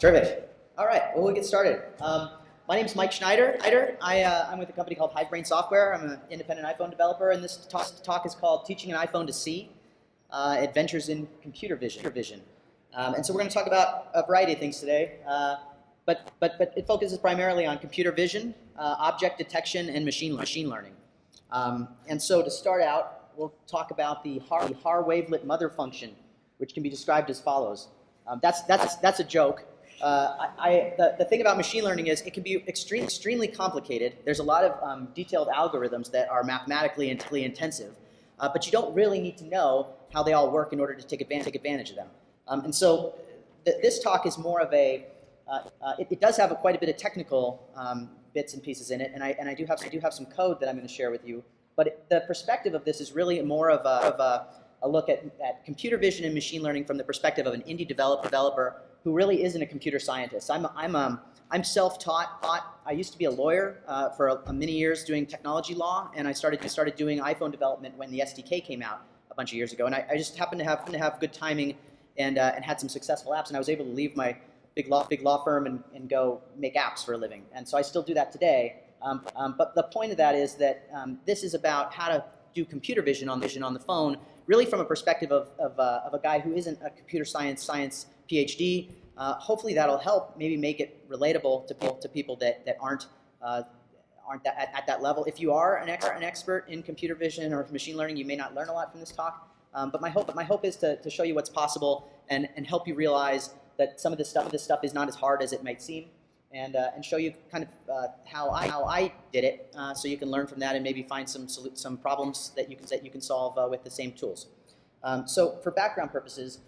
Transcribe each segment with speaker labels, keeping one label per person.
Speaker 1: Terrific. All right, well, we'll get started. My name is Mike Schneider. I'm with a company called Hivebrain Software. I'm an independent iPhone developer, and this talk is called Teaching an iPhone to See, Adventures in Computer Vision. And so we're going to talk about a variety of things today, but it focuses primarily on computer vision, object detection, and machine learning. And so to start out, we'll talk about the HAR wavelet mother function, which can be described as follows. That's a joke. The thing about machine learning is it can be extremely complicated. There's a lot of detailed algorithms that are mathematically intensive, but you don't really need to know how they all work in order to take advantage of them. And so this talk is more of a, it does have quite a bit of technical bits and pieces in it, and I do have some code that I'm going to share with you. But the perspective of this is really more of a look at computer vision and machine learning from the perspective of an indie developer who really isn't a computer scientist. I'm self-taught. I used to be a lawyer for many years doing technology law, and I started doing iPhone development when the SDK came out a bunch of years ago. And I just happened to have good timing and had some successful apps, and I was able to leave my big law firm and go make apps for a living. And so I still do that today. But the point of that is that this is about how to do computer vision on the phone, really from a perspective of a guy who isn't a computer science PhD. Hopefully that'll help maybe make it relatable to people that aren't at that level. If you are an expert in computer vision or machine learning, you may not learn a lot from this talk. But my hope is to show you what's possible and help you realize that some of this stuff is not as hard as it might seem, and show you kind of how I did it, so you can learn from that and maybe find some problems that you can solve with the same tools. So for background purposes,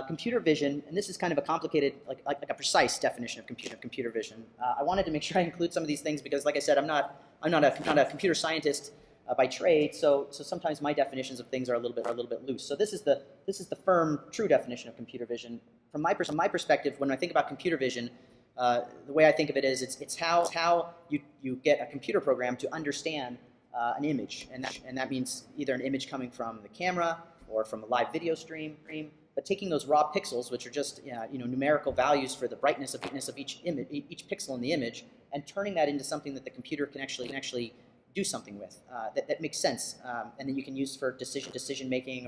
Speaker 1: computer vision, and this is kind of a complicated, like a precise definition of computer vision. I wanted to make sure I include some of these things because, like I said, I'm not a computer scientist by trade, so sometimes my definitions of things are a little bit loose. So this is the firm, true definition of computer vision. From my perspective, when I think about computer vision, the way I think of it is it's how you get a computer program to understand an image, and that means either an image coming from the camera or from a live video stream, but taking those raw pixels, which are just numerical values for the brightness of each pixel in the image, and turning that into something that the computer can actually do something with that makes sense, and that you can use for decision making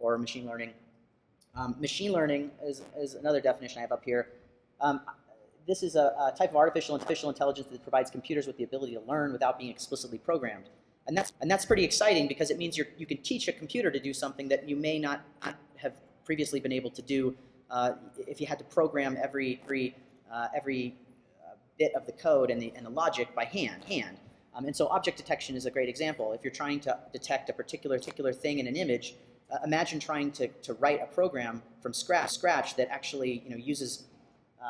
Speaker 1: or machine learning. Machine learning is another definition I have up here. This is a type of artificial intelligence that provides computers with the ability to learn without being explicitly programmed, and that's pretty exciting because it means you can teach a computer to do something that you may not have previously been able to do if you had to program every bit of the code and the logic by hand. And so object detection is a great example. If you're trying to detect a particular thing in an image, imagine trying to write a program from scratch that actually uses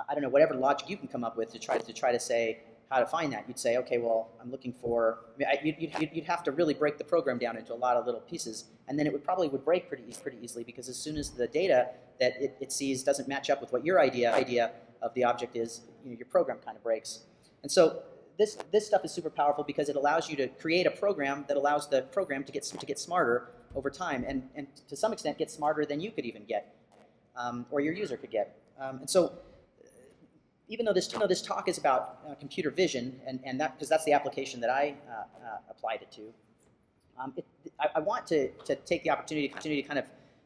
Speaker 1: I don't know, whatever logic you can come up with to try to say how to find that. You'd say, okay, well, I'm looking for. You'd have to really break the program down into a lot of little pieces, and then it probably would break pretty easily because as soon as the data that it sees doesn't match up with what your idea of the object is, your program kind of breaks. And so this stuff is super powerful because it allows you to create a program that allows the program to get smarter over time, and to some extent get smarter than you could even get, or your user could get. And so. Even though this talk is about computer vision, and that because that's the application that I applied it to, I want to take the opportunity to kind of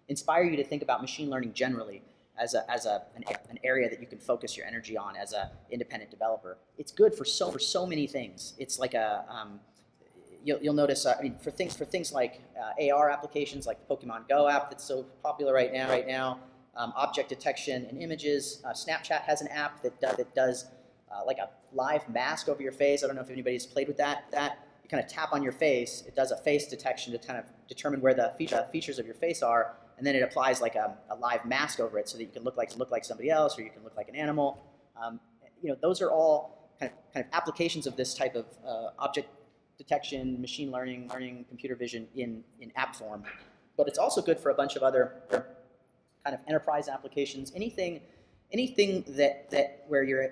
Speaker 1: inspire you to think about machine learning generally as an area that you can focus your energy on as an independent developer. It's good for so many things. It's like you'll notice for things like AR applications like the Pokemon Go app that's so popular right now. Object detection in images. Snapchat has an app that does like a live mask over your face. I don't know if anybody's played with that. You kind of tap on your face. It does a face detection to kind of determine where the features of your face are, and then it applies like a live mask over it so that you can look like somebody else or you can look like an animal. Those are all kind of applications of this type of object detection, machine learning, computer vision in app form. But it's also good for a bunch of other kind of enterprise applications, anything that where you're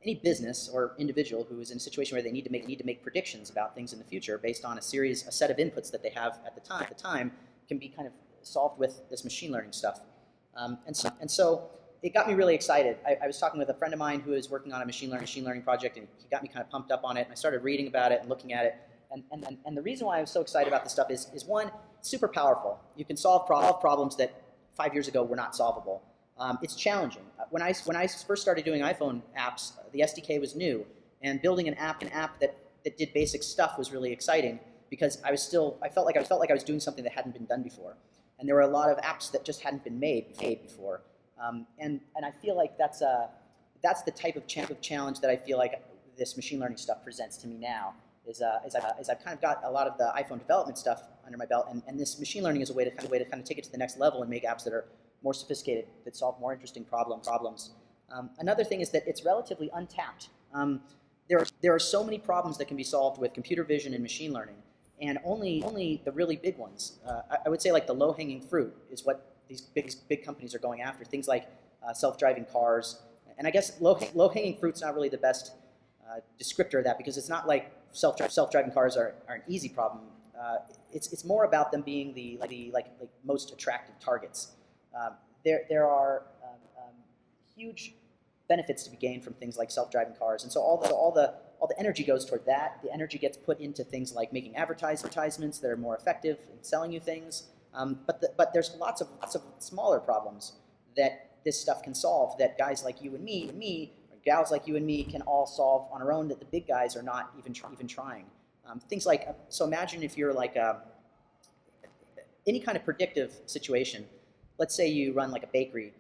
Speaker 1: any business or individual who is in a situation where they need to make predictions about things in the future based on a set of inputs that they have at the time can be kind of solved with this machine learning stuff. And so it got me really excited. I was talking with a friend of mine who is working on a machine learning project, and he got me kind of pumped up on it, and I started reading about it and looking at it. And the reason why I was so excited about this stuff is one, it's super powerful. You can solve problems that 5 years ago were not solvable. It's challenging. When I first started doing iPhone apps, the SDK was new, and building an app that did basic stuff was really exciting because I felt like I was doing something that hadn't been done before, and there were a lot of apps that just hadn't been made before. And I feel like that's the type of challenge that I feel like this machine learning stuff presents to me now. Is I've kind of got a lot of the iPhone development stuff under my belt, and this machine learning is a way to kind of take it to the next level and make apps that are more sophisticated, that solve more interesting problems. Another thing is that it's relatively untapped. There are so many problems that can be solved with computer vision and machine learning, and only the really big ones. I would say like the low-hanging fruit is what these big companies are going after. Things like self-driving cars, and I guess low-hanging fruit's not really the best descriptor of that, because it's not like self-driving cars are an easy problem. It's more about them being the most attractive targets. There are huge benefits to be gained from things like self-driving cars, and so all the energy goes toward that. The energy gets put into things like making advertisements that are more effective in selling you things. But there's lots of smaller problems that this stuff can solve, that guys like you and me, or gals like you and me, can all solve on our own, that the big guys are not even trying. Things like, so imagine if you're like any kind of predictive situation. Let's say you run like a bakery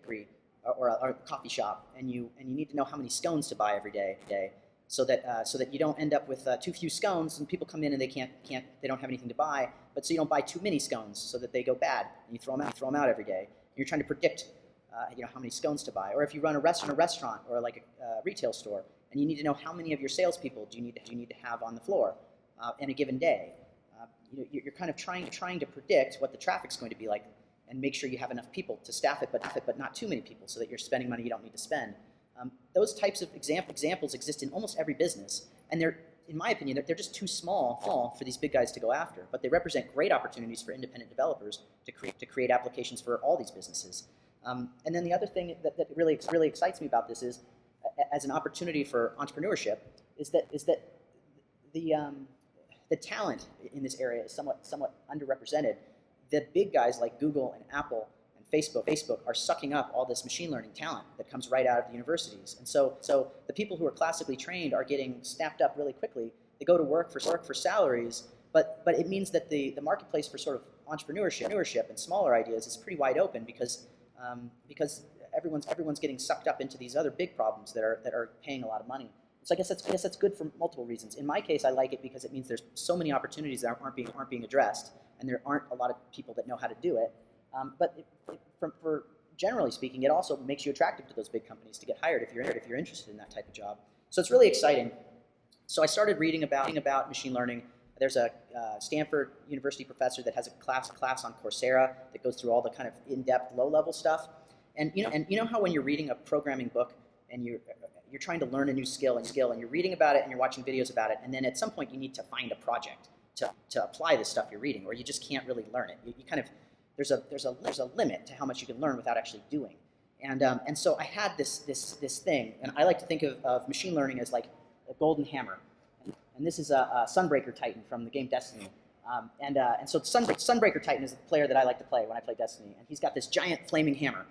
Speaker 1: or a coffee shop, and you need to know how many scones to buy every day, so that you don't end up with too few scones and people come in and they don't have anything to buy, but so you don't buy too many scones so that they go bad and you throw them out every day. And you're trying to predict how many scones to buy. Or if you run a restaurant or like a retail store, and you need to know how many of your salespeople do you need to have on the floor in a given day. You're kind of trying to predict what the traffic's going to be like, and make sure you have enough people to staff it, but not too many people, so that you're spending money you don't need to spend. Those types of examples exist in almost every business, and they're, in my opinion, they're just too small for these big guys to go after. But they represent great opportunities for independent developers to create applications for all these businesses. And then the other thing that really excites me about this is, as an opportunity for entrepreneurship, is that the talent in this area is somewhat underrepresented. The big guys like Google and Apple and Facebook are sucking up all this machine learning talent that comes right out of the universities. And so the people who are classically trained are getting snapped up really quickly. They go to work for salaries, but it means that the marketplace for sort of entrepreneurship and smaller ideas is pretty wide open, because everyone's getting sucked up into these other big problems that are paying a lot of money. So I guess that's good for multiple reasons. In my case, I like it because it means there's so many opportunities that aren't being addressed, and there aren't a lot of people that know how to do it. But for generally speaking, it also makes you attractive to those big companies to get hired if you're interested in that type of job. So it's really exciting. So I started reading about machine learning. There's a Stanford University professor that has a class on Coursera that goes through all the kind of in-depth, low-level stuff. And you know how when you're reading a programming book and you're trying to learn a new skill, and you're reading about it and you're watching videos about it, and then at some point you need to find a project to apply the stuff you're reading, or you just can't really learn it. You kind of, there's a limit to how much you can learn without actually doing. And so I had this thing, and I like to think of machine learning as like a golden hammer. And this is a Sunbreaker Titan from the game Destiny. And so Sunbreaker Titan is the player that I like to play when I play Destiny, and he's got this giant flaming hammer.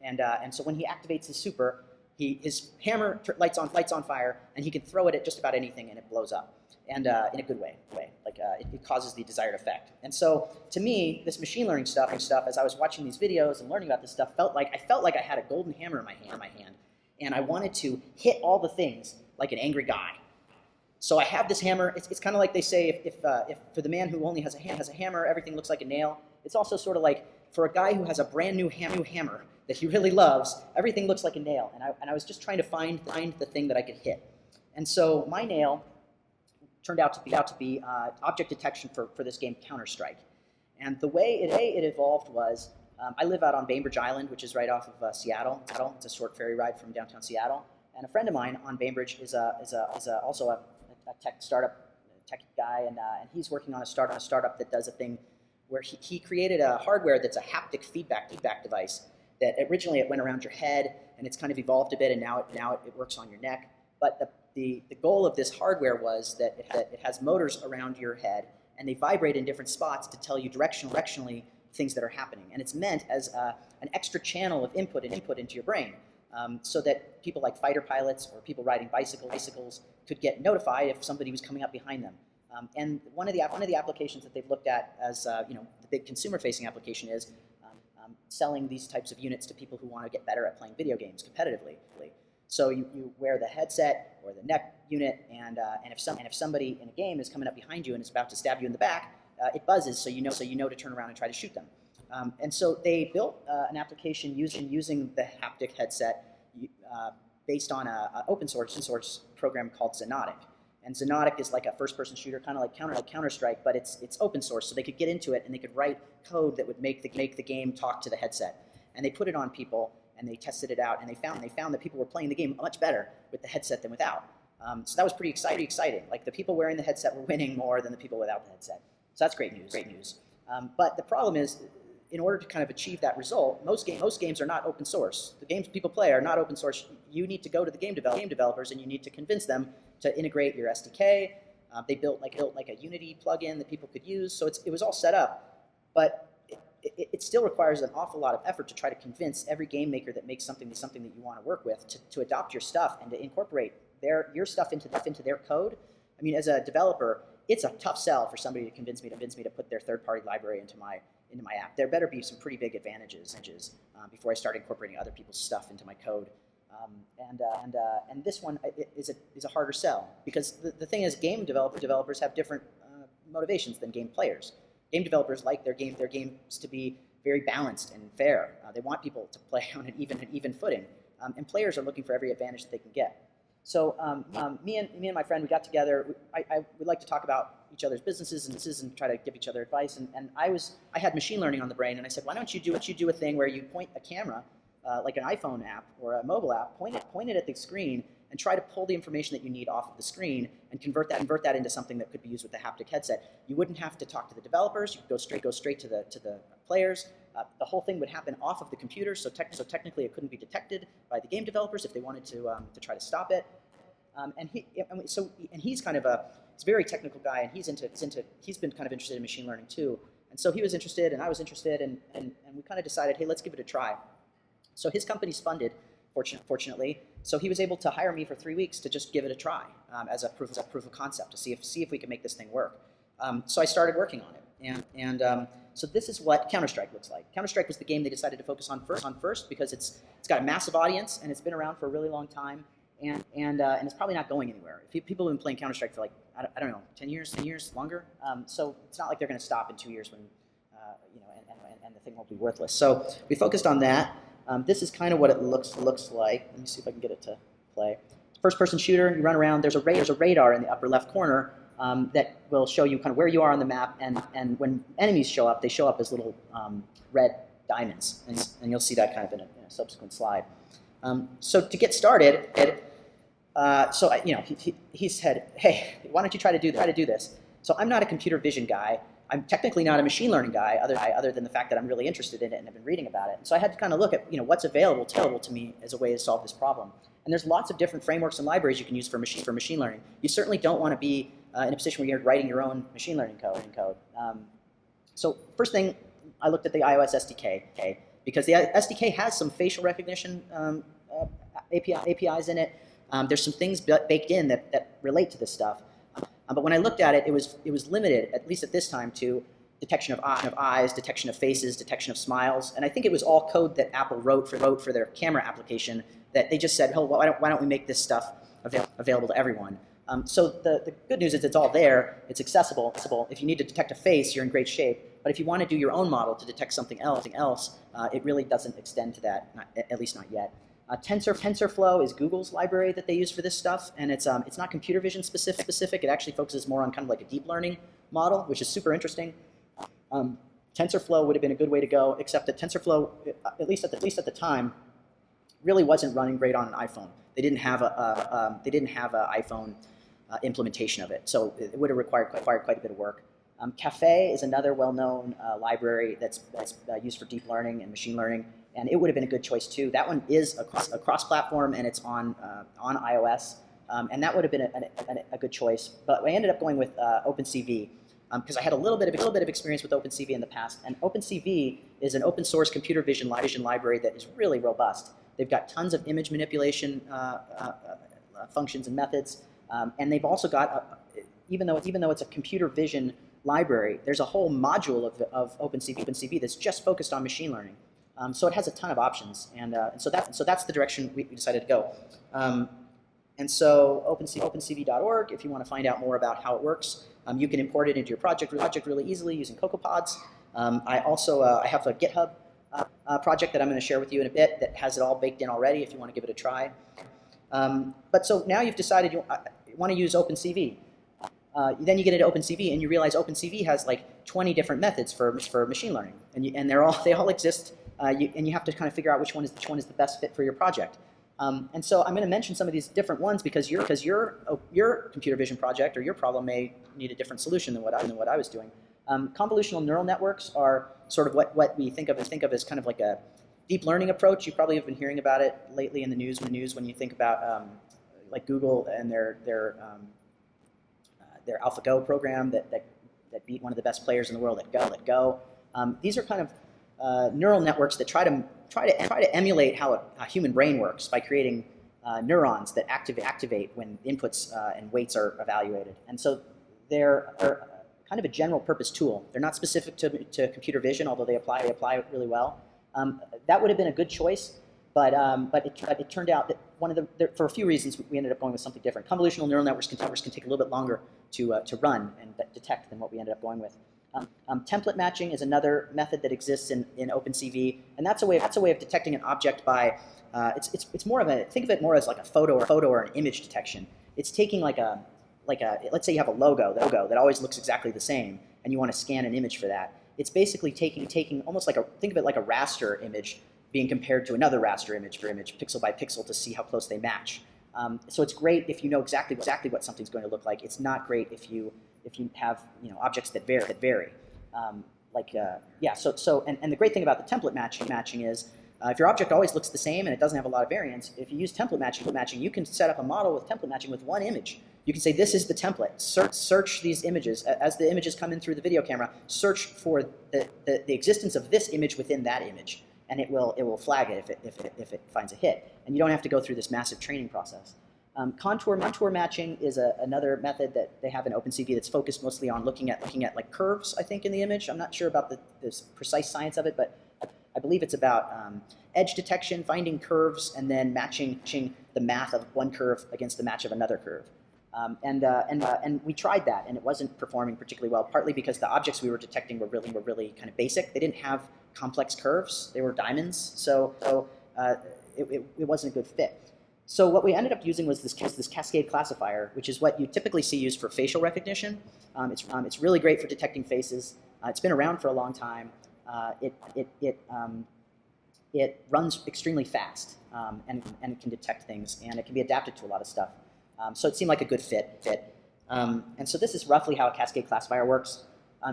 Speaker 1: And so when he activates his super, his hammer lights on fire, and he can throw it at just about anything, and it blows up, and in a good way. Like it causes the desired effect. And so to me, this machine learning stuff, as I was watching these videos and learning about this stuff, I felt like I had a golden hammer in my hand, and I wanted to hit all the things like an angry guy. So I have this hammer. It's kind of like they say, if for the man who only has a hammer, everything looks like a nail. It's also sort of like for a guy who has a brand new hammer that he really loves, everything looks like a nail. And I was just trying to find the thing that I could hit. And so my nail turned out to be object detection for this game CounterStrike. And the way it evolved was, I live out on Bainbridge Island, which is right off of Seattle. It's a short ferry ride from downtown Seattle. And a friend of mine on Bainbridge is also a tech guy, and he's working on a startup that does a thing where he created a hardware that's a haptic feedback device. that originally it went around your head, and it's kind of evolved a bit, and now it works on your neck. But the goal of this hardware was that it has motors around your head, and they vibrate in different spots to tell you directionally things that are happening. And it's meant as an extra channel of input into your brain, so that people like fighter pilots or people riding bicycles could get notified if somebody was coming up behind them. And one of the applications that they've looked at as the big consumer-facing application is selling these types of units to people who want to get better at playing video games competitively. So you wear the headset or the neck unit, and if somebody in a game is coming up behind you and is about to stab you in the back, it buzzes so you know to turn around and try to shoot them. And so they built an application using the haptic headset based on an open source program called Xenotic. And Xenotic is like a first-person shooter, kind of like CounterStrike, but it's open source, so they could get into it and they could write code that would make the game talk to the headset. And they put it on people, and they tested it out, and they found that people were playing the game much better with the headset than without. So that was pretty exciting. Like, the people wearing the headset were winning more than the people without the headset. So that's great news. But the problem is, in order to kind of achieve that result, most games are not open source. The games people play are not open source. You need to go to the game developers, and you need to convince them to integrate your SDK. They built like a Unity plugin that people could use. So it was all set up, but it still requires an awful lot of effort to try to convince every game maker that makes something that you want to work with to adopt your stuff and to incorporate your stuff into their code. I mean, as a developer, it's a tough sell for somebody to convince me to put their third-party library into my app. There better be some pretty big advantages before I start incorporating other people's stuff into my code. And this one is a harder sell, because the thing is, game developers have different motivations than game players. Game developers like their games to be very balanced and fair. They want people to play on an even footing, and players are looking for every advantage that they can get. So me and my friend, we got together. I would like to talk about each other's businesses and try to give each other advice. And I had machine learning on the brain, and I said, why don't you do a thing where you point a camera, like an iPhone app or a mobile app, point it at the screen, and try to pull the information that you need off of the screen and convert that into something that could be used with the haptic headset. You wouldn't have to talk to the developers. You could go straight to the players. The whole thing would happen off of the computer, so technically it couldn't be detected by the game developers if they wanted to try to stop it. He's kind of he's a very technical guy, and he's been kind of interested in machine learning too. And so he was interested, and I was interested, and we kind of decided, hey, let's give it a try. So his company's funded, fortunately, so he was able to hire me for 3 weeks to just give it a try as a proof of concept, to see if we could make this thing work. So I started working on it, so this is what CounterStrike looks like. CounterStrike was the game they decided to focus on first because it's got a massive audience, and it's been around for a really long time, and it's probably not going anywhere. People have been playing CounterStrike for like, I don't know, 10 years longer. So it's not like they're going to stop in 2 years when and the thing won't be worthless. So we focused on that. This is kind of what it looks like. Let me see if I can get it to play. First-person shooter. You run around. There's a radar in the upper left corner that will show you kind of where you are on the map. And when enemies show up, they show up as little red diamonds. And you'll see that kind of in a subsequent slide. So to get started, he said, hey, why don't you try to do this? So I'm not a computer vision guy. I'm technically not a machine learning guy, other than the fact that I'm really interested in it and I've been reading about it. And so I had to kind of look at what's available to me as a way to solve this problem. And there's lots of different frameworks and libraries you can use for machine learning. You certainly don't want to be in a position where you're writing your own machine learning code. So first thing, I looked at the iOS SDK, because the SDK has some facial recognition APIs in it. There's some things baked in that relate to this stuff. But when I looked at it, it was limited, at least at this time, to detection of eyes, detection of faces, detection of smiles. And I think it was all code that Apple wrote for their camera application, that they just said, oh, why don't we make this stuff available to everyone? So the good news is it's all there. It's accessible. If you need to detect a face, you're in great shape. But if you want to do your own model to detect something else, it really doesn't extend to that, at least not yet. TensorFlow is Google's library that they use for this stuff, and it's not computer vision specific. It actually focuses more on kind of like a deep learning model, which is super interesting. TensorFlow would have been a good way to go, except that TensorFlow, at least at the time, really wasn't running great on an iPhone. They didn't have a iPhone implementation of it, so it would have required quite a bit of work. Caffe is another well-known library that's used for deep learning and machine learning, and it would have been a good choice too. That one is a cross-platform, and it's on iOS, and that would have been a good choice. But I ended up going with OpenCV because I had a little bit of experience with OpenCV in the past, and OpenCV is an open source computer vision library that is really robust. They've got tons of image manipulation functions and methods, and they've also got even though it's a computer vision library, there's a whole module of OpenCV that's just focused on machine learning. So it has a ton of options, and so that's the direction we decided to go. And so OpenCV.org, if you want to find out more about how it works, you can import it into your project really easily using CocoaPods. I also I have a GitHub project that I'm going to share with you in a bit that has it all baked in already if you want to give it a try. But so now you've decided you want to use OpenCV. Then you get into OpenCV and you realize OpenCV has like 20 different methods for machine learning, and they all exist, and you have to kind of figure out which one is the best fit for your project. And so I'm going to mention some of these different ones because your computer vision project or your problem may need a different solution than what I was doing. Convolutional neural networks are sort of what we think of as kind of like a deep learning approach. You probably have been hearing about it lately in the news when you think about like Google and their AlphaGo program that beat one of the best players in the world at Go. These are kind of neural networks that try to emulate how a human brain works by creating neurons that activate when inputs and weights are evaluated. And so they're kind of a general purpose tool. They're not specific to computer vision, although they apply really well. That would have been a good choice, but it turned out that for a few reasons we ended up going with something different. Convolutional neural networks can take a little bit longer to run and detect than what we ended up going with. Template matching is another method that exists in OpenCV, and that's a way of detecting an object by it's more of think of it more as like a photo or an image detection. It's taking let's say you have a logo that always looks exactly the same, and you want to scan an image for that. It's basically taking almost think of it like a raster image being compared to another raster image pixel by pixel to see how close they match. So it's great if you know exactly what something's going to look like. It's not great if you have objects that vary. And the great thing about the template matching is if your object always looks the same and it doesn't have a lot of variance, if you use template matching, you can set up a model with template matching with one image. You can say this is the template. Search these images as the images come in through the video camera. Search for the existence of this image within that image, and it will flag it if it finds a hit. And you don't have to go through this massive training process. Contour matching is another method that they have in OpenCV that's focused mostly on looking at like curves, I think, in the image. I'm not sure about the precise science of it, but I believe it's about edge detection, finding curves, and then matching the math of one curve against the match of another curve. And we tried that, and it wasn't performing particularly well, partly because the objects we were detecting were really kind of basic. They didn't have complex curves. They were diamonds, so it wasn't a good fit. So what we ended up using was this Cascade classifier, which is what you typically see used for facial recognition. It's really great for detecting faces. It's been around for a long time. It runs extremely fast, and it can detect things, and it can be adapted to a lot of stuff. So it seemed like a good fit. And so this is roughly how a Cascade classifier works.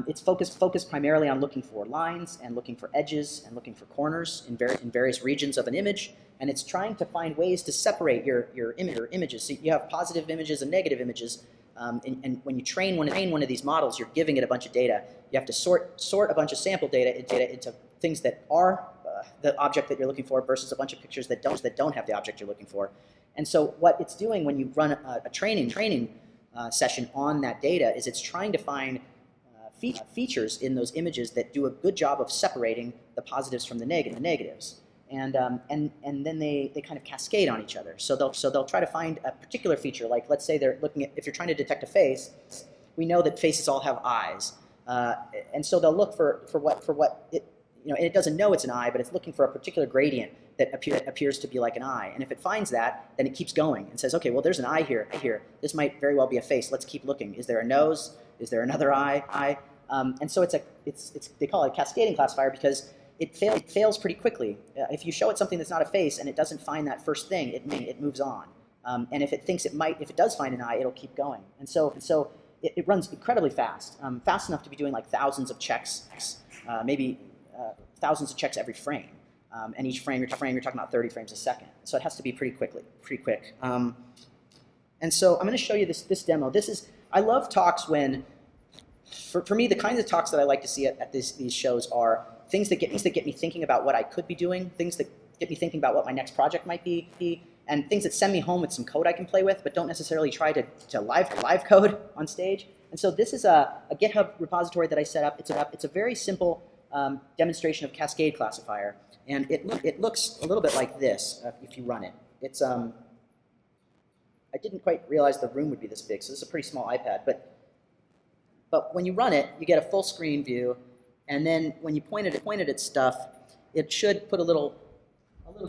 Speaker 1: It's focused primarily on looking for lines and looking for edges and looking for corners in various regions of an image, and it's trying to find ways to separate your images. So you have positive images and negative images, and when you train one of these models, you're giving it a bunch of data. You have to sort a bunch of sample data into things that are the object that you're looking for versus a bunch of pictures that don't have the object you're looking for. And so what it's doing when you run a training session on that data is it's trying to find features in those images that do a good job of separating the positives from the negatives. And then they kind of cascade on each other. So they'll try to find a particular feature, like let's say they're looking at, if you're trying to detect a face, we know that faces all have eyes. And so they'll look for what it, and it doesn't know it's an eye, but it's looking for a particular gradient that appears to be like an eye. And if it finds that, then it keeps going and says, okay, well, there's an eye here. This might very well be a face. Let's keep looking. Is there a nose? Is there another eye? And so they call it a cascading classifier because it fails pretty quickly. If you show it something that's not a face and it doesn't find that first thing, it moves on. And if it thinks if it does find an eye, it'll keep going. And so it runs incredibly fast, fast enough to be doing like thousands of checks, maybe thousands of checks every frame. and each frame you're talking about 30 frames a second. So it has to be pretty quick. And so I'm going to show you this demo. I love talks when, for me, the kinds of talks that I like to see at these shows are things that get me thinking about what I could be doing, things that get me thinking about what my next project might be, and things that send me home with some code I can play with, but don't necessarily try to live code on stage. And so this is a GitHub repository that I set up. It's a very simple demonstration of Cascade classifier, and it looks a little bit like this if you run it. It's I didn't quite realize the room would be this big, so this is a pretty small iPad. But when you run it, you get a full screen view, and then when you point it at stuff, it should put a little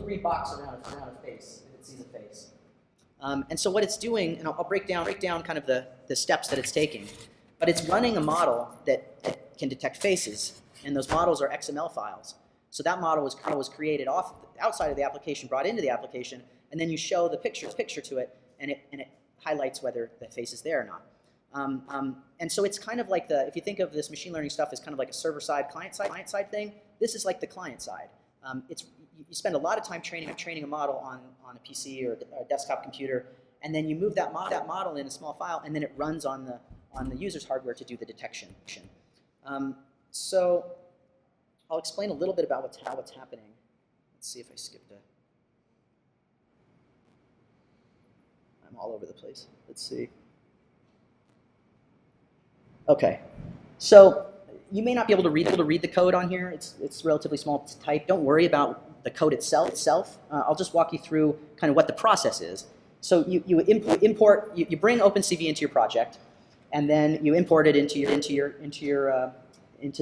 Speaker 1: green box around a face if it sees a face. And so what it's doing, and I'll break down kind of the steps that it's taking, but it's running a model that can detect faces, and those models are XML files. So that model was created outside of the application, brought into the application, and then you show the picture to it, and it highlights whether the face is there or not. And so it's kind of like if you think of this machine learning stuff as kind of like a server-side, client-side thing, this is like the client side. You spend a lot of time training a model on a PC or a desktop computer, and then you move that model in a small file, and then it runs on the user's hardware to do the detection. So I'll explain a little bit about what's happening. Let's see if I skipped a. I'm all over the place. Let's see. Okay, so you may not be able to read the code on here. It's relatively small to type. Don't worry about the code itself. I'll just walk you through kind of what the process is. So you bring OpenCV into your project, and then you import it into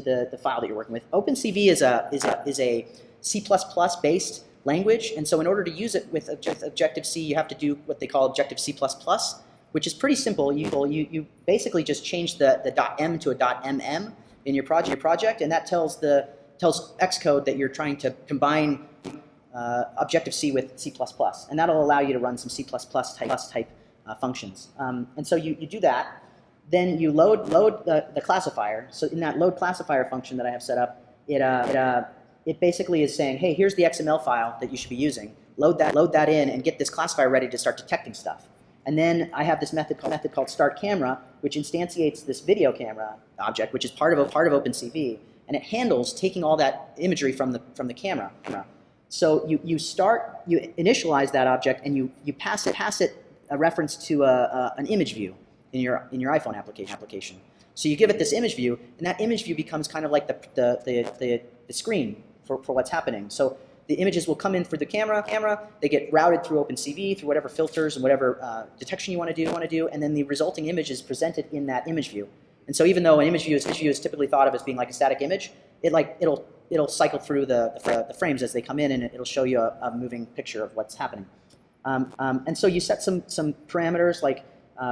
Speaker 1: the file that you're working with. OpenCV is a C++ based language, and so in order to use it with Objective-C, you have to do what they call Objective-C++, which is pretty simple. You basically just change the .m to a .mm in your project, and that tells Xcode that you're trying to combine Objective-C with C++, and that'll allow you to run some C++ type functions. And so you do that. Then you load the classifier. So in that load classifier function that I have set up, it basically is saying, hey, here's the XML file that you should be using. Load that in and get this classifier ready to start detecting stuff. And then I have this method called start camera, which instantiates this video camera object, which is part of OpenCV, and it handles taking all that imagery from the camera. So you initialize that object, and you pass it a reference to an image view in your iPhone application. So you give it this image view, and that image view becomes kind of like the screen for what's happening. So the images will come in for the camera. They get routed through OpenCV, through whatever filters and whatever detection you want to do, and then the resulting image is presented in that image view. And so even though an image view is typically thought of as being like a static image, it'll cycle through the frames as they come in, and it'll show you a moving picture of what's happening. And so you set some parameters like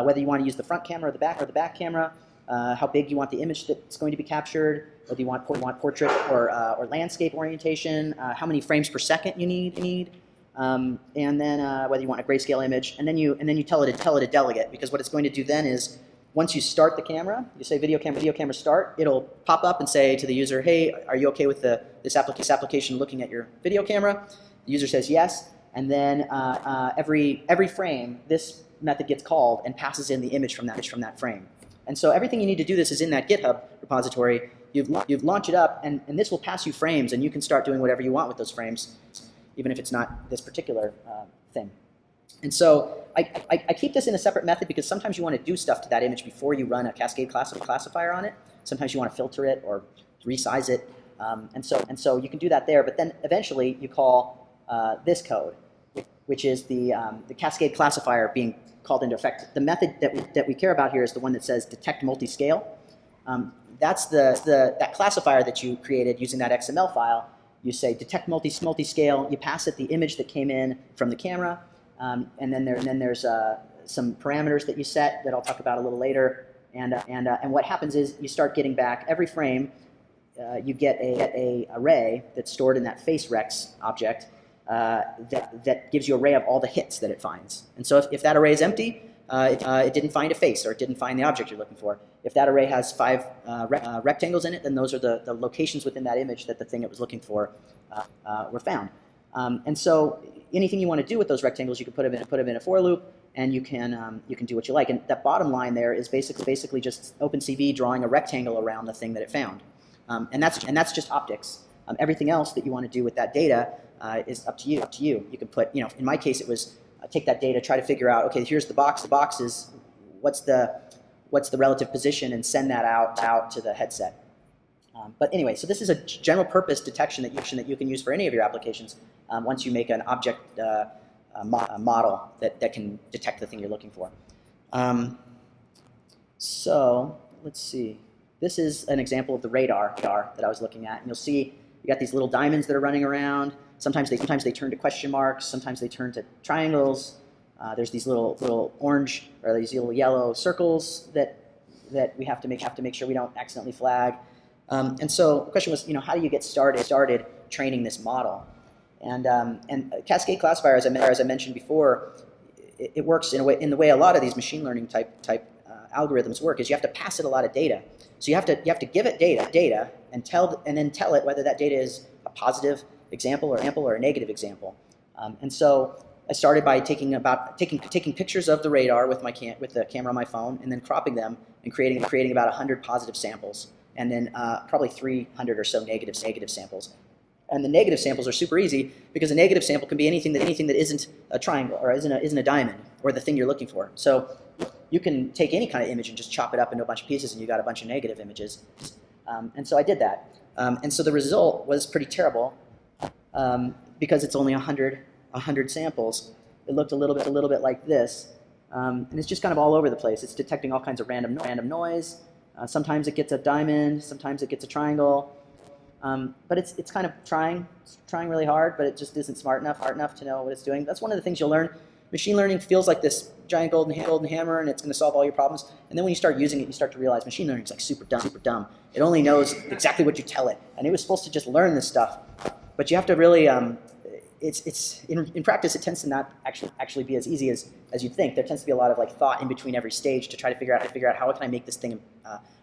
Speaker 1: whether you want to use the front camera or the back camera, how big you want the image that's going to be captured, whether you want portrait or landscape orientation, how many frames per second you need, and then whether you want a grayscale image, and then you tell it a delegate, because what it's going to do then is once you start the camera, you say video camera start, it'll pop up and say to the user, hey, are you okay with this application looking at your video camera? The user says yes, and then every frame, this method gets called and passes in the image from that frame. And so everything you need to do this is in that GitHub repository. You've launched it up, and this will pass you frames, and you can start doing whatever you want with those frames, even if it's not this particular thing. And so I keep this in a separate method because sometimes you want to do stuff to that image before you run a Cascade classifier on it. Sometimes you want to filter it or resize it, and so you can do that there. But then eventually you call this code, which is the Cascade classifier being called into effect. The method that we care about here is the one that says DetectMultiscale. That's that classifier that you created using that XML file. You say DetectMultiscale. You pass it the image that came in from the camera, and then there's some parameters that you set that I'll talk about a little later. And what happens is you start getting back every frame. You get a array that's stored in that face rex object that gives you an array of all the hits that it finds. And so if that array is empty, it didn't find a face, or it didn't find the object you're looking for. If that array has 5 rectangles in it, then those are the locations within that image that the thing it was looking for were found. And so anything you want to do with those rectangles, you can put them in a for loop, and you can do what you like. And that bottom line there is basically just OpenCV drawing a rectangle around the thing that it found. And that's just optics. Everything else that you want to do with that data is up to you. You can put, in my case, it was take that data, try to figure out, okay, here's the box. The box is what's the relative position, and send that out to the headset. But anyway, so this is a general purpose detection that you can use for any of your applications once you make an object model that can detect the thing you're looking for. So let's see. This is an example of the radar that I was looking at, and you'll see you got these little diamonds that are running around. Sometimes they turn to question marks. Sometimes they turn to triangles. There's these little orange or these little yellow circles that we have to make sure we don't accidentally flag. And so the question was, how do you get started training this model? And Cascade classifier, as I mentioned before, it works in the way a lot of these machine learning type algorithms work. Is you have to pass it a lot of data. So you have to give it data and then tell it whether that data is a positive example or a negative example. And so I started by taking pictures of the radar with the camera on my phone, and then cropping them and creating about 100 positive samples, and then probably 300 or so negative samples. And the negative samples are super easy, because a negative sample can be anything that isn't a triangle or isn't a diamond or the thing you're looking for. So you can take any kind of image and just chop it up into a bunch of pieces, and you got a bunch of negative images. And so I did that. And so the result was pretty terrible, because it's only 100 samples. It looked a little bit like this, and it's just kind of all over the place. It's detecting all kinds of random noise. Sometimes it gets a diamond, sometimes it gets a triangle. But it's kind of trying really hard, but it just isn't smart enough to know what it's doing. That's one of the things you'll learn. Machine learning feels like this giant golden hammer, and it's going to solve all your problems. And then when you start using it, you start to realize machine learning is like super dumb. It only knows exactly what you tell it, and it was supposed to just learn this stuff. But you have to really, in practice, it tends to not actually be as easy as you'd think. There tends to be a lot of thought in between every stage to try to figure out how can I make this thing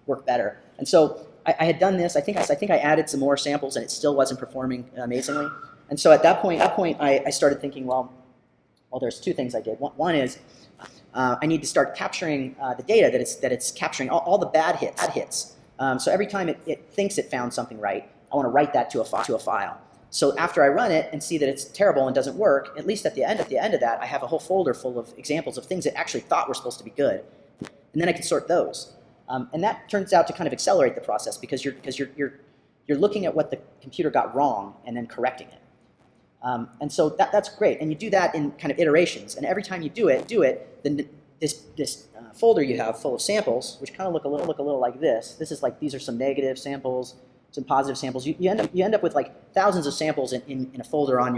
Speaker 1: work better. And so I had done this. I think I added some more samples, and it still wasn't performing amazingly. And so at that point, I started thinking, well, there's two things I did. One is I need to start capturing the data that it's capturing, all the bad hits. So every time it thinks it found something right, I want to write that to a file. So after I run it and see that it's terrible and doesn't work, at least at the end of that, I have a whole folder full of examples of things that actually thought were supposed to be good, and then I can sort those. And that turns out to kind of accelerate the process, because you're looking at what the computer got wrong and then correcting it. And so that's great, and you do that in kind of iterations. And every time you do it, then this folder you have full of samples, which kind of look a little like this. This is these are some negative samples, some positive samples. You end up with thousands of samples in a folder on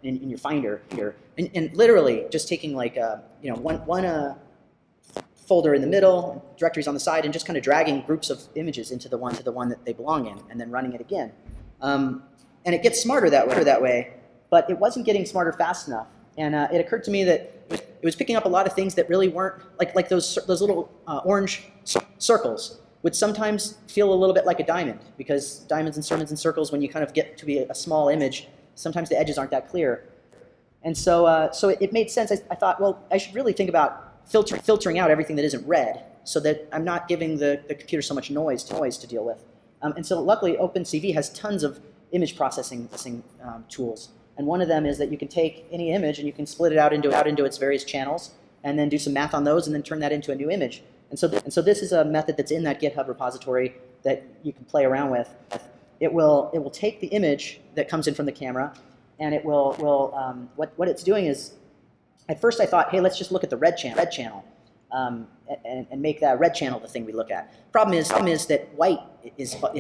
Speaker 1: in your Finder here, and literally just taking one folder in the middle, directories on the side, and just kind of dragging groups of images into the one that they belong in, and then running it again. And it gets smarter that way, but it wasn't getting smarter fast enough. And it occurred to me that it was picking up a lot of things that really weren't like those little orange circles would sometimes feel a little bit like a diamond, because diamonds and circles, when you kind of get to be a small image, sometimes the edges aren't that clear. And so it made sense. I thought, well, I should really think about filtering out everything that isn't red, so that I'm not giving the computer so much noise to deal with. And so luckily, OpenCV has tons of image processing tools. And one of them is that you can take any image and you can split it out into its various channels, and then do some math on those, and then turn that into a new image. And so this is a method that's in that GitHub repository that you can play around with. It will take the image that comes in from the camera, and it will what it's doing is, at first I thought, hey, let's just look at the red channel, and make that red channel the thing we look at. Problem is that white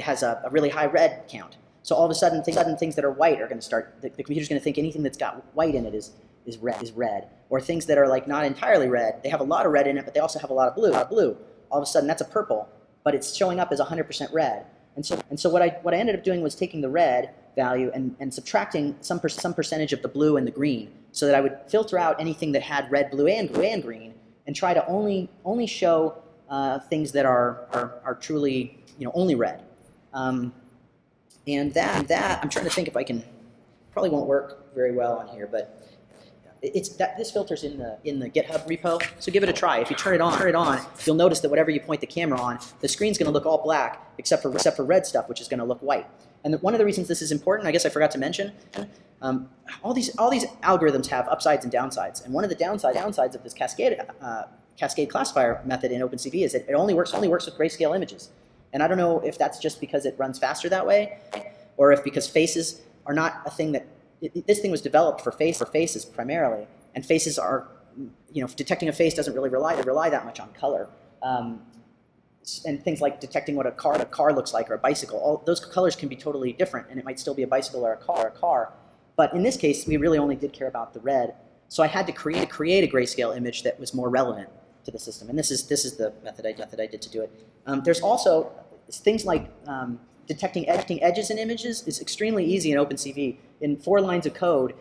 Speaker 1: has a really high red count. So all of a sudden things that are white are going to start. The computer's going to think anything that's got white in it is red, or things that are not entirely red. They have a lot of red in it, but they also have a lot of blue. All of a sudden, that's a purple, but it's showing up as 100% red. And so what I ended up doing was taking the red value and subtracting some percentage of the blue and the green, so that I would filter out anything that had red, blue, and green, and try to only show things that are truly, only red. And that I'm trying to think if I can, probably won't work very well on here, but this filter's in the GitHub repo, so give it a try. If you turn it on, you'll notice that whatever you point the camera on, the screen's going to look all black except for red stuff, which is going to look white. And one of the reasons this is important, I guess I forgot to mention, all these algorithms have upsides and downsides. And one of the downsides of this Cascade classifier method in OpenCV is that it only works with grayscale images. And I don't know if that's just because it runs faster that way, or if because faces are not a thing that this thing was developed for faces primarily, and faces are, detecting a face doesn't really rely that much on color, and things like detecting what a car looks like or a bicycle. All those colors can be totally different, and it might still be a bicycle or a car. But in this case, we really only did care about the red, so I had to create a grayscale image that was more relevant to the system, and this is the method I did to do it. There's also things like detecting edges in images is extremely easy in OpenCV. In 4 lines of code,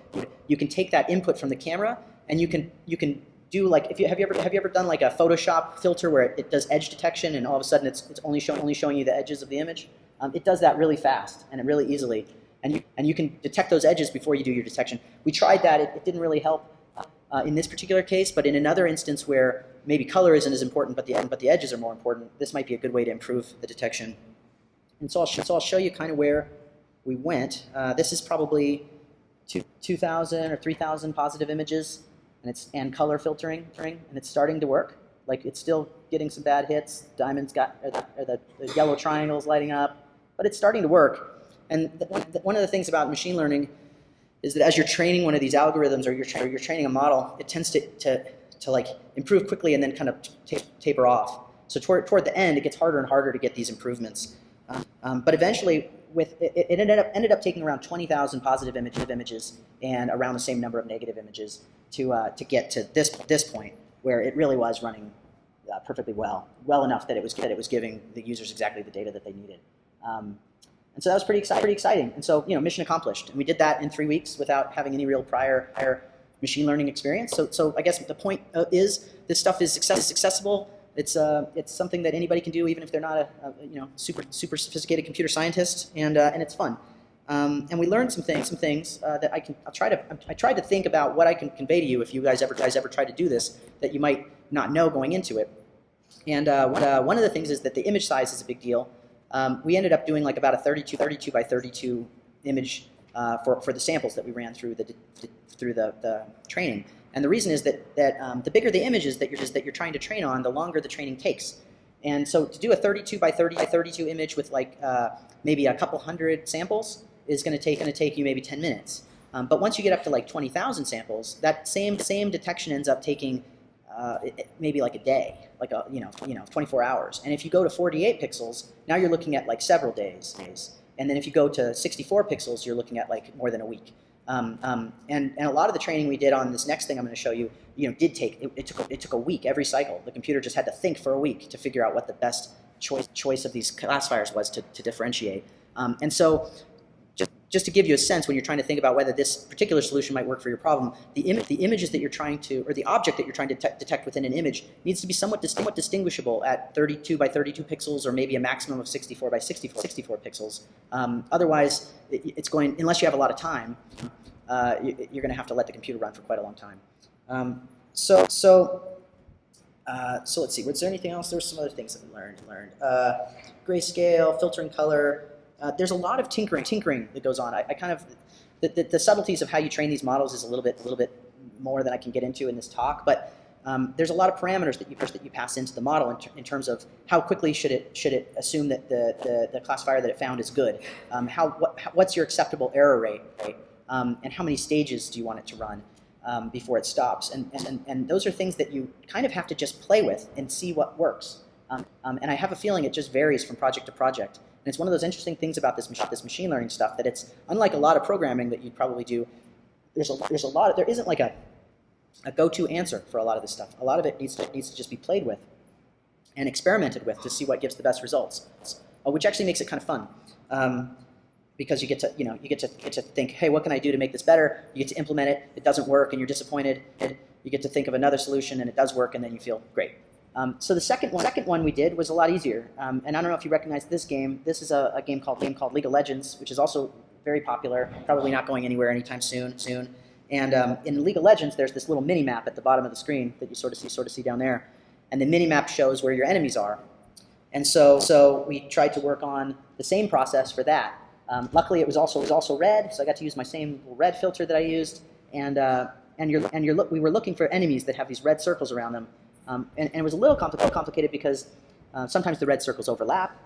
Speaker 1: you can take that input from the camera, and you can do like, have you ever done like a Photoshop filter where it does edge detection, and all of a sudden it's only showing you the edges of the image? It does that really fast and really easily, and you can detect those edges before you do your detection. We tried that; it didn't really help in this particular case, but in another instance where maybe color isn't as important, but the edges are more important, this might be a good way to improve the detection. And so I'll show you kind of where we went. This is probably 2,000 or 3,000 positive images, and color filtering, and it's starting to work. Like, it's still getting some bad hits. Diamonds the yellow triangles lighting up, but it's starting to work. And one of the things about machine learning is that as you're training one of these algorithms, or you're training a model, it tends to like improve quickly and then kind of taper off. So toward the end, it gets harder and harder to get these improvements. But eventually, it ended up taking around 20,000 positive images and around the same number of negative images to get to this point where it really was running perfectly well enough that it was giving the users exactly the data that they needed. And so that was pretty exciting. And so, mission accomplished. And we did that in 3 weeks without having any real prior machine learning experience. So I guess the point is this stuff is accessible. It's something that anybody can do, even if they're not a super sophisticated computer scientist, and it's fun. And we learned some things that I tried to think about what I can convey to you if you guys ever try to do this that you might not know going into it. And one of the things is that the image size is a big deal. We ended up doing like about a 32 by 32 image for the samples that we ran through the training. And the reason is that the bigger the images that you're trying to train on, the longer the training takes. And so to do a 32 by 32 image with like maybe a couple hundred samples is going to take you maybe 10 minutes. But once you get up to like 20,000 samples, that same detection ends up taking maybe like a day, like 24 hours. And if you go to 48 pixels, now you're looking at like several days. And then if you go to 64 pixels, you're looking at like more than a week. And a lot of the training we did on this next thing I'm going to show you, did take it took a week every cycle. The computer just had to think for a week to figure out what the best choice of these classifiers was to differentiate. And so just to give you a sense, when you're trying to think about whether this particular solution might work for your problem, the images that you're trying to, or the object that you're trying to detect within an image needs to be somewhat distinguishable at 32 by 32 pixels, or maybe a maximum of 64 by 64 pixels. Otherwise, it's going, unless you have a lot of time, you're going to have to let the computer run for quite a long time. So let's see. Was there anything else? There were some other things that we learned. Grayscale, filtering color. There's a lot of tinkering that goes on. I kind of the subtleties of how you train these models is a little bit more than I can get into in this talk. But there's a lot of parameters that you pass into the model in terms of how quickly should it assume that the classifier that it found is good. What's your acceptable error rate? And how many stages do you want it to run before it stops? And those are things that you kind of have to just play with and see what works. And I have a feeling it just varies from project to project. And it's one of those interesting things about this machine learning stuff, that it's unlike a lot of programming that you'd probably do. There isn't like a go-to answer for a lot of this stuff. A lot of it needs to just be played with and experimented with to see what gives the best results, which actually makes it kind of fun. because you get to, you get to think, hey, what can I do to make this better? You get to implement it. It doesn't work, and you're disappointed. You get to think of another solution, and it does work, and then you feel great. So the second one we did was a lot easier. And I don't know if you recognize this game. This is a game called League of Legends, which is also very popular. Probably not going anywhere anytime soon. And in League of Legends, there's this little mini map at the bottom of the screen that you sort of see down there, and the mini map shows where your enemies are. And so we tried to work on the same process for that. Luckily, it was also red, so I got to use my same red filter that I used. And we were looking for enemies that have these red circles around them. And it was a little complicated because sometimes the red circles overlap.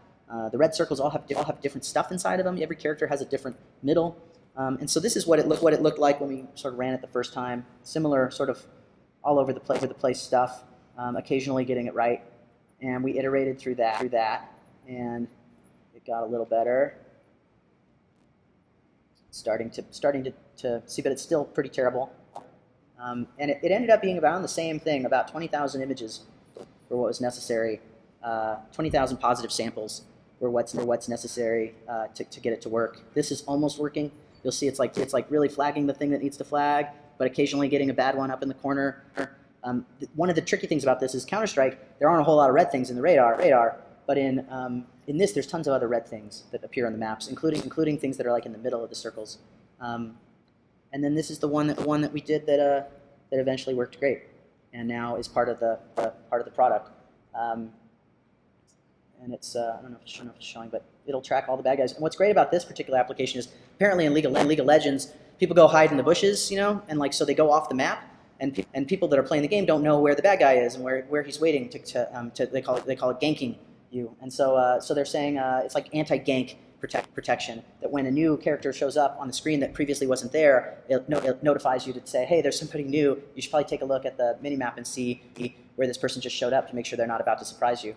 Speaker 1: The red circles all have different stuff inside of them. Every character has a different middle. And so this is what it looked like when we sort of ran it the first time. Similar sort of all over the place stuff. Occasionally getting it right. And we iterated through that, and it got a little better. Starting to see, but it's still pretty terrible. And it ended up being about the same thing, about 20,000 images were what was necessary. 20,000 positive samples were what's necessary to get it to work. This is almost working. You'll see it's like really flagging the thing that needs to flag, but occasionally getting a bad one up in the corner. One of the tricky things about this is Counter-Strike. There aren't a whole lot of red things in the radar, but in this there's tons of other red things that appear on the maps, including things that are like in the middle of the circles. And then this is the one that we did that eventually worked great, and now is part of the product. And it's I don't know if it's showing, but it'll track all the bad guys. And what's great about this particular application is apparently in League of Legends, people go hide in the bushes, and so they go off the map. And people that are playing the game don't know where the bad guy is and where he's waiting to they call it ganking you. And so they're saying it's like anti-gank protection, that when a new character shows up on the screen that previously wasn't there, it notifies you to say, hey, there's somebody new. You should probably take a look at the minimap and see where this person just showed up to make sure they're not about to surprise you.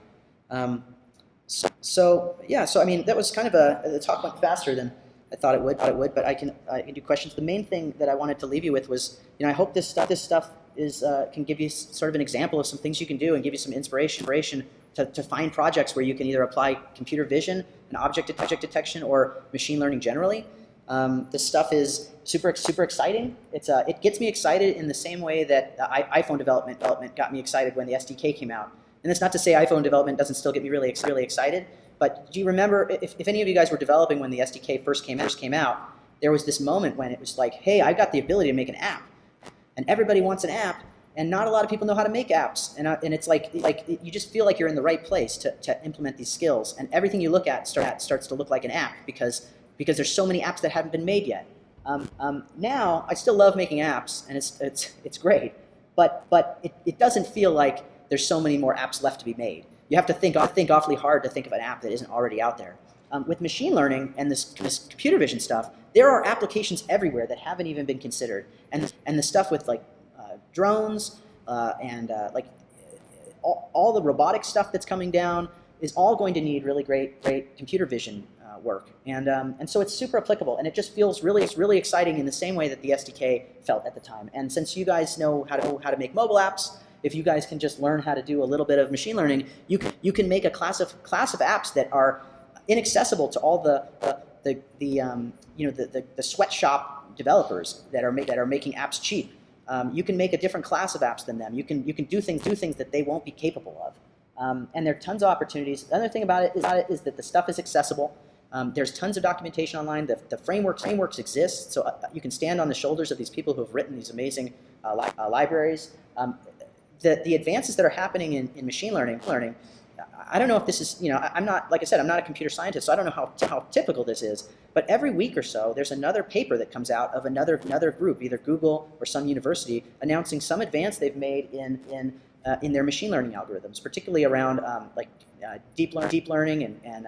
Speaker 1: So I mean, that was kind of the talk went faster than I thought it would, but I can do questions. The main thing that I wanted to leave you with was, I hope this stuff is can give you sort of an example of some things you can do and give you some inspiration to find projects where you can either apply computer vision and object detection or machine learning generally. This stuff is super exciting. It gets me excited in the same way that iPhone development got me excited when the SDK came out. And that's not to say iPhone development doesn't still get me really excited. But do you remember, if any of you guys were developing when the SDK first came out, there was this moment when it was like, hey, I've got the ability to make an app. And everybody wants an app, and not a lot of people know how to make apps. And it's like you just feel like you're in the right place to implement these skills. And everything you look at starts to look like an app because there's so many apps that haven't been made yet. Now, I still love making apps, and it's great. But it doesn't feel like there's so many more apps left to be made. You have to think awfully hard to think of an app that isn't already out there. With machine learning and this computer vision stuff, there are applications everywhere that haven't even been considered. And the stuff with like drones and like all the robotic stuff that's coming down is all going to need really great computer vision work. And so it's super applicable, and it just feels really exciting in the same way that the SDK felt at the time. And since you guys know how to make mobile apps, if you guys can just learn how to do a little bit of machine learning, you can make a class of apps that are inaccessible to all the sweatshop developers that are making apps cheap. You can make a different class of apps than them. You can do things that they won't be capable of. And there are tons of opportunities. The other thing about it is that the stuff is accessible. There's tons of documentation online. The frameworks exist, so you can stand on the shoulders of these people who have written these amazing libraries. The advances that are happening in machine learning, I don't know if this is, I'm not, like I said, I'm not a computer scientist, so I don't know how typical this is, but every week or so, there's another paper that comes out of another group, either Google or some university, announcing some advance they've made in their machine learning algorithms, particularly around deep learning and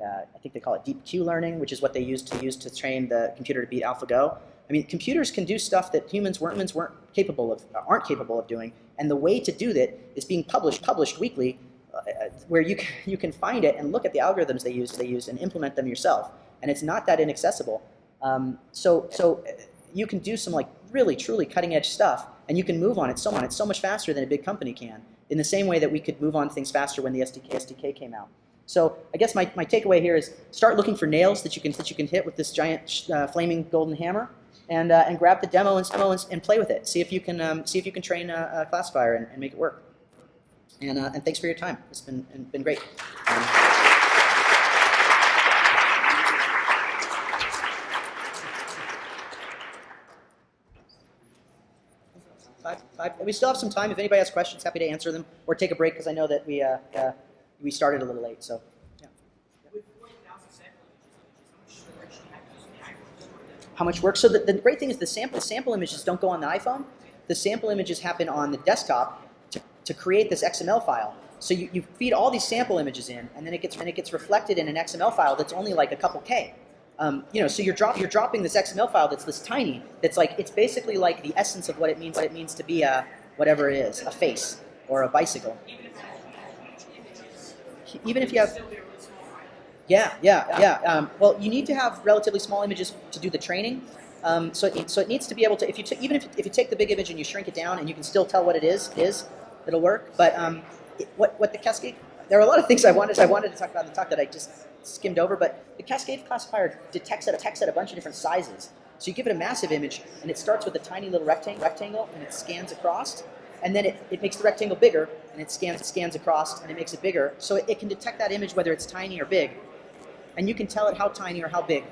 Speaker 1: I think they call it deep Q learning, which is what they use to train the computer to beat AlphaGo. I mean, computers can do stuff that humans aren't capable of doing, and the way to do that is being published weekly, where you can find it and look at the algorithms they use and implement them yourself. And it's not that inaccessible. So you can do some like really truly cutting edge stuff, and you can move on it so much faster than a big company can. In the same way that we could move on things faster when the SDK came out. So I guess my takeaway here is start looking for nails that you can hit with this giant flaming golden hammer, and grab the demo and play with it. See if you can train a classifier and make it work. And thanks for your time. It's been great. We still have some time. If anybody has questions, happy to answer them, or take a break because I know that we started a little late. So, yeah. How much work? So the great thing is the sample images don't go on the iPhone. The sample images happen on the desktop to create this XML file. So you feed all these sample images in, and then it gets reflected in an XML file that's only like a couple K. So you're dropping this XML file that's this tiny. It's basically like the essence of what it means to be whatever it is, a face or a bicycle. Even if you have, well, you need to have relatively small images to do the training. So it needs to be able to, if you take the big image and you shrink it down and you can still tell what it is, it'll work. But what the Cascade, there are a lot of things I wanted to talk about in the talk that I just skimmed over, but the Cascade classifier detects at a bunch of different sizes. So you give it a massive image, and it starts with a tiny little rectangle, and it scans across, and then it makes the rectangle bigger, and it scans across, and it makes it bigger. So it can detect that image whether it's tiny or big, and you can tell it how tiny or how big.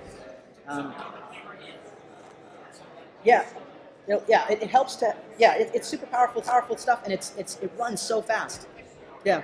Speaker 1: It helps to, it's super powerful stuff, and it runs so fast. Yeah.